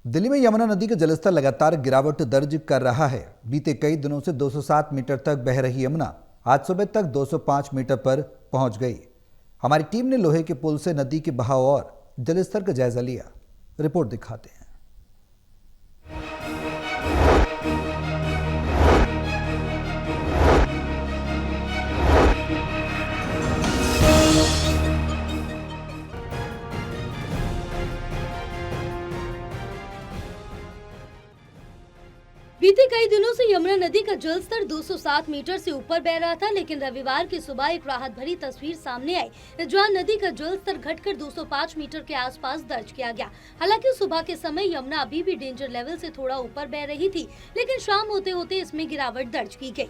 दिल्ली में यमुना नदी का जलस्तर लगातार गिरावट दर्ज कर रहा है। बीते कई दिनों से 207 मीटर तक बह रही यमुना आज सुबह तक 205 मीटर पर पहुंच गई। हमारी टीम ने लोहे के पुल से नदी के बहाव और जलस्तर का जायजा लिया। रिपोर्ट दिखाते हैं। बीते कई दिनों से यमुना नदी का जलस्तर 207 मीटर से ऊपर बह रहा था, लेकिन रविवार की सुबह एक राहत भरी तस्वीर सामने आई, जहां नदी का जलस्तर घटकर 205 मीटर के आसपास दर्ज किया गया। हालांकि सुबह के समय यमुना अभी भी डेंजर लेवल से थोड़ा ऊपर बह रही थी, लेकिन शाम होते होते इसमें गिरावट दर्ज की गई।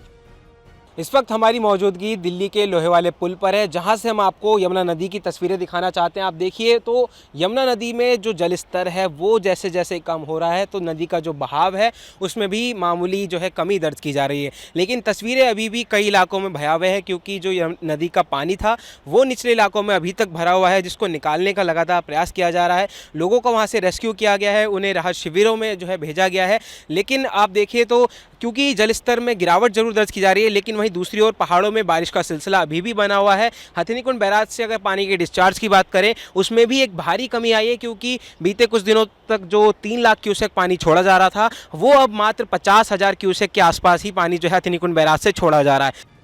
इस वक्त हमारी मौजूदगी दिल्ली के लोहे वाले पुल पर है, जहां से हम आपको यमुना नदी की तस्वीरें दिखाना चाहते हैं। आप देखिए तो यमुना नदी में जो जलस्तर है वो जैसे जैसे कम हो रहा है तो नदी का जो बहाव है उसमें भी मामूली जो है कमी दर्ज की जा रही है। लेकिन तस्वीरें अभी भी कई इलाकों में भयावह है, क्योंकि जो नदी का पानी था वो निचले इलाकों में अभी तक भरा हुआ है, जिसको निकालने का लगातार प्रयास किया जा रहा है। लोगों को वहाँ से रेस्क्यू किया गया है, उन्हें राहत शिविरों में जो है भेजा गया है। लेकिन आप देखिए तो क्योंकि जलस्तर में गिरावट जरूर दर्ज की जा रही है, लेकिन वहीं दूसरी ओर पहाड़ों में बारिश का सिलसिला अभी भी बना हुआ है। हथिनीकुंड बैराज से अगर पानी के डिस्चार्ज की बात करें उसमें भी एक भारी कमी आई है, क्योंकि बीते कुछ दिनों तक जो 3 लाख क्यूसेक पानी छोड़ा जा रहा था वो अब मात्र 50,000 क्यूसेक के आसपास ही पानी जो है हथिनीकुंड बैराज से छोड़ा जा रहा है।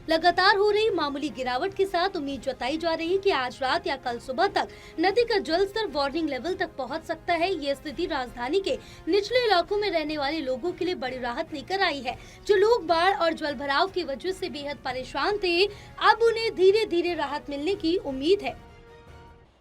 लगातार हो रही मामूली गिरावट के साथ उम्मीद जताई जा रही है कि आज रात या कल सुबह तक नदी का जलस्तर वार्निंग लेवल तक पहुंच सकता है। ये स्थिति राजधानी के निचले इलाकों में रहने वाले लोगों के लिए बड़ी राहत लेकर आई है। जो लोग बाढ़ और जलभराव की वजह से बेहद परेशान थे, अब उन्हें धीरे धीरे राहत मिलने की उम्मीद है।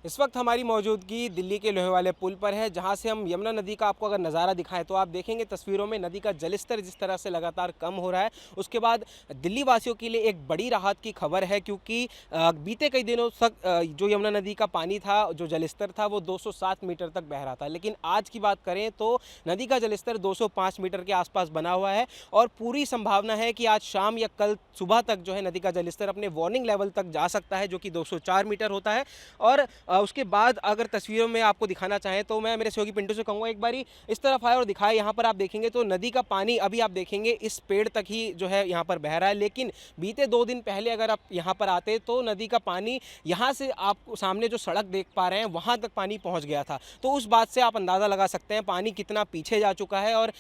इस वक्त हमारी मौजूदगी दिल्ली के लोहे वाले पुल पर है, जहां से हम यमुना नदी का आपको अगर नज़ारा दिखाएं तो आप देखेंगे तस्वीरों में नदी का जलस्तर जिस तरह से लगातार कम हो रहा है। उसके बाद दिल्ली वासियों के लिए एक बड़ी राहत की खबर है, क्योंकि बीते कई दिनों तक जो यमुना नदी का पानी था, जो जलस्तर था वो 207 मीटर तक बह रहा था। लेकिन आज की बात करें तो नदी का जलस्तर 205 मीटर के आसपास बना हुआ है और पूरी संभावना है कि आज शाम या कल सुबह तक जो है नदी का जलस्तर अपने वार्निंग लेवल तक जा सकता है, जो कि 204 मीटर होता है। और उसके बाद अगर तस्वीरों में आपको दिखाना चाहें तो मैं मेरे सहयोगी पिंटू से कहूँगा एक बारी इस तरफ आए और दिखाए। यहाँ पर आप देखेंगे तो नदी का पानी अभी आप देखेंगे इस पेड़ तक ही जो है यहाँ पर बह रहा है, लेकिन बीते 2 दिन पहले अगर आप यहाँ पर आते तो नदी का पानी यहाँ से आप सामने जो सड़क देख पा रहे हैं वहाँ तक पानी पहुँच गया था। तो उस बात से आप अंदाज़ा लगा सकते हैं पानी कितना पीछे जा चुका है। और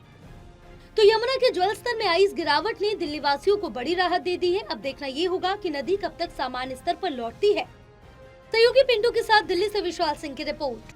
तो यमुना के जलस्तर में आई इस गिरावट ने दिल्ली वासियों को बड़ी राहत दे दी है। अब देखना ये होगा कि नदी कब तक सामान्य स्तर पर लौटती है। सहयोगी पिंटू के साथ दिल्ली से विशाल सिंह की रिपोर्ट।